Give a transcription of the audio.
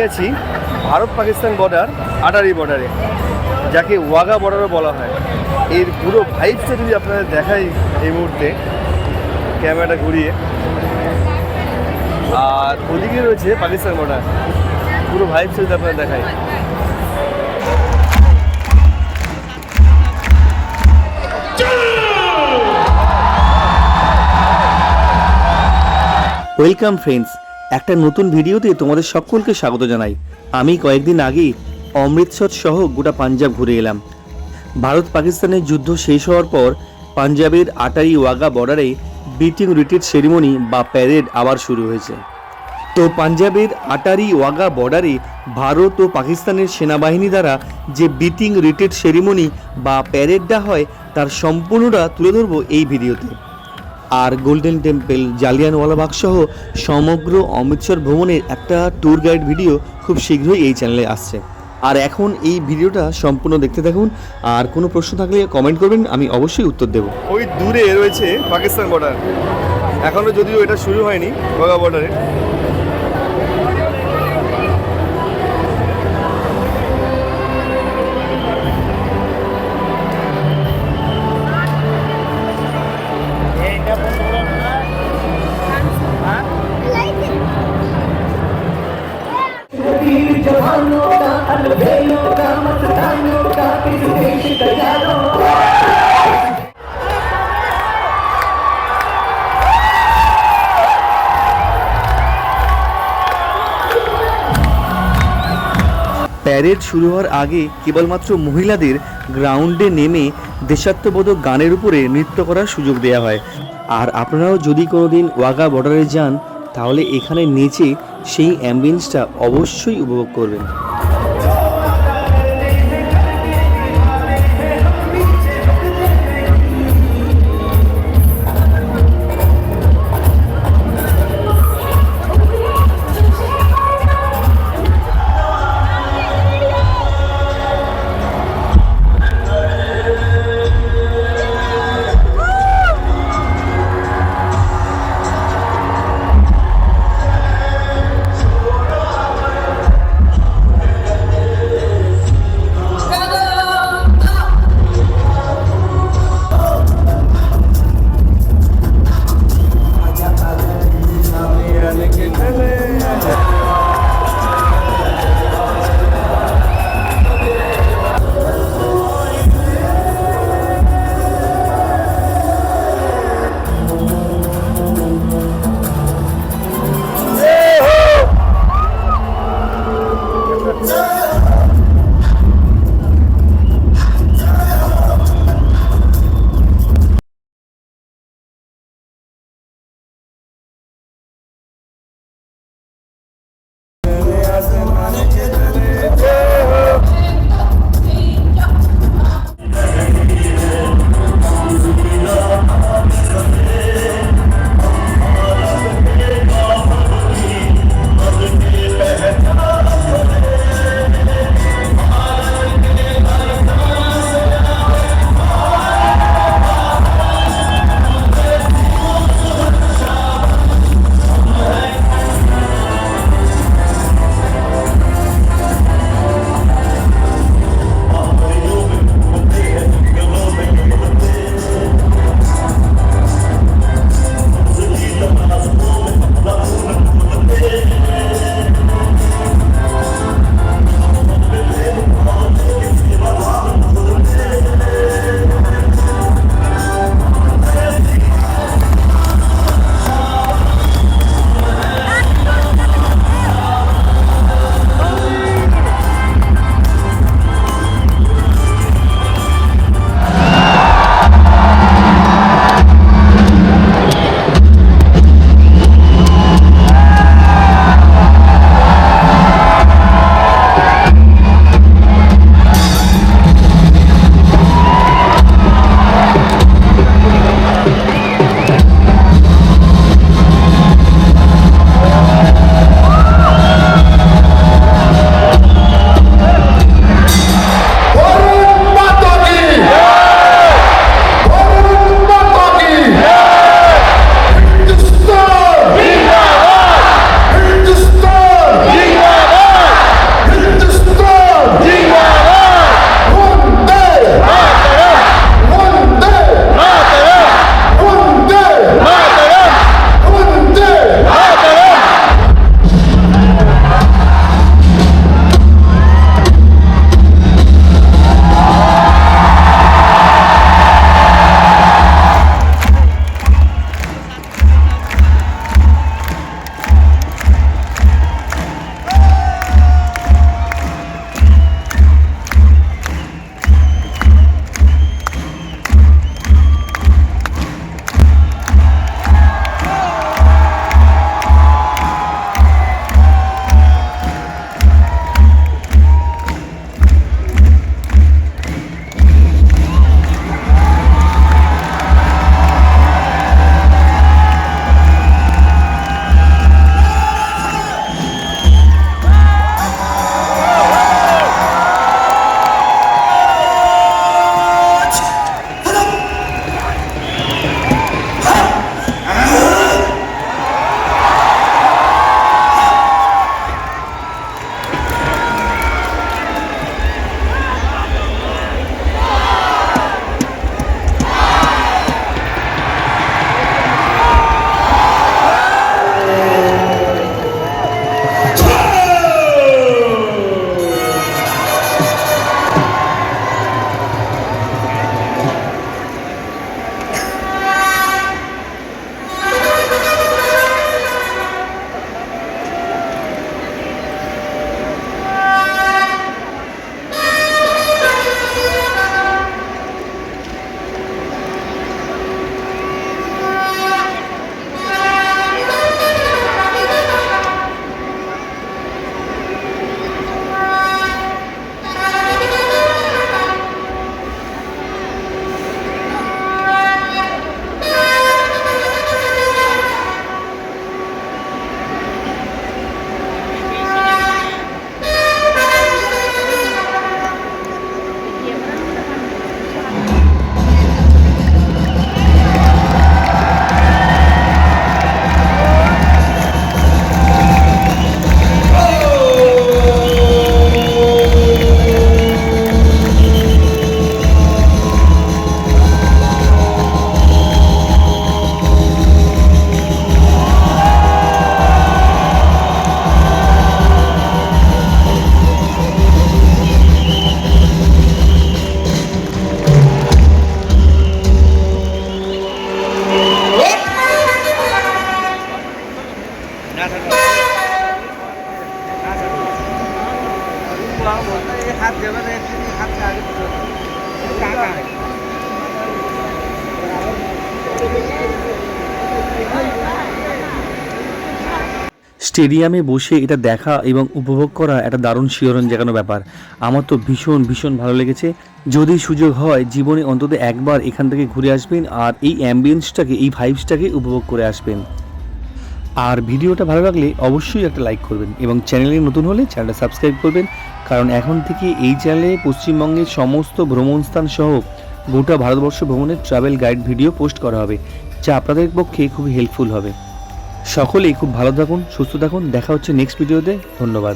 আছি ভারত পাকিস্তান বর্ডার আটারি বর্ডারে, যাকে ওয়াঘা বর্ডারও বলা হয়। এর পুরো ভাইবসটা যদি আপনাদের দেখাই এই মুহূর্তে ক্যামেরাটা ঘুরিয়ে, আর ওদিকে রয়েছে পাকিস্তান বর্ডার, পুরো ভাইবসটা যদি আপনাদের দেখাই। ওয়েলকাম ফ্রেন্ডস, একটা নতুন ভিডিওতে তোমাদের সকলকে স্বাগত জানাই। আমি কয়েকদিন আগেই অমৃতসর সহ গোটা পাঞ্জাব ঘুরে এলাম। ভারত পাকিস্তানের যুদ্ধ শেষ হওয়ার পর পাঞ্জাবের আটারি ওয়াঘা বর্ডারে বিটিং রিট্রিট সেরিমনি বা প্যারেড আবার শুরু হয়েছে। তো পাঞ্জাবের আটারি ওয়াঘা বর্ডারে ভারত ও পাকিস্তানের সেনাবাহিনী দ্বারা যে বিটিং রিট্রিট সেরিমনি বা প্যারেডটা হয় তার সম্পূর্ণটা তুলে ধরবো এই ভিডিওতে। আর গোল্ডেন টেম্পল, জালিয়ানওয়ালাবাগ সহ সমগ্র অমৃতসর ভ্রমণের একটা ট্যুর গাইড ভিডিও খুব শীঘ্রই এই চ্যানেলে আসছে। আর এখন এই ভিডিওটা সম্পূর্ণ দেখতে থাকুন, আর কোনো প্রশ্ন থাকলে কমেন্ট করবেন, আমি অবশ্যই উত্তর দেব। ওই দূরে রয়েছে পাকিস্তান বর্ডার, এখনও যদিও এটা শুরু হয়নি ওয়াঘা বর্ডারে। প্যারেড শুরু হওয়ার আগে কেবলমাত্র মহিলাদের গ্রাউন্ডে নেমে দেশাত্মবোধক গানের উপরে নৃত্য করার সুযোগ দেওয়া হয়। আর আপনারাও যদি কোনোদিন ওয়াঘা বর্ডারে যান তাহলে এখানে নেচে সেই অ্যাম্বিয়েন্সটা অবশ্যই উপভোগ করবেন। স্টেডিয়ামে বসে এটা দেখা এবং উপভোগ করা একটা দারুণ শিহরণ জাগানো ব্যাপার। আমার তো ভীষণ ভীষণ ভালো লেগেছে। যদি সুযোগ হয় জীবনে অন্তত একবার এখান থেকে ঘুরে আসবেন আর এই অ্যাম্বিয়েন্সটাকে, এই ভাইবসটাকে উপভোগ করে আসবেন। আর ভিডিওটা ভালো লাগলে অবশ্যই একটা লাইক করবেন এবং চ্যানেলে নতুন হলে চ্যানেলটা সাবস্ক্রাইব করবেন, কারণ এখন থেকে এই চ্যানেলে পশ্চিমবঙ্গের সমস্ত ভ্রমণস্থান সহ গোটা ভারতবর্ষ ভ্রমণের ট্রাভেল গাইড ভিডিও পোস্ট করা হবে, যা আপনাদের পক্ষে খুবই হেল্পফুল হবে। সকলেই খুব ভালো থাকুন, সুস্থ থাকুন। দেখা হচ্ছে নেক্সট ভিডিওতে। ধন্যবাদ।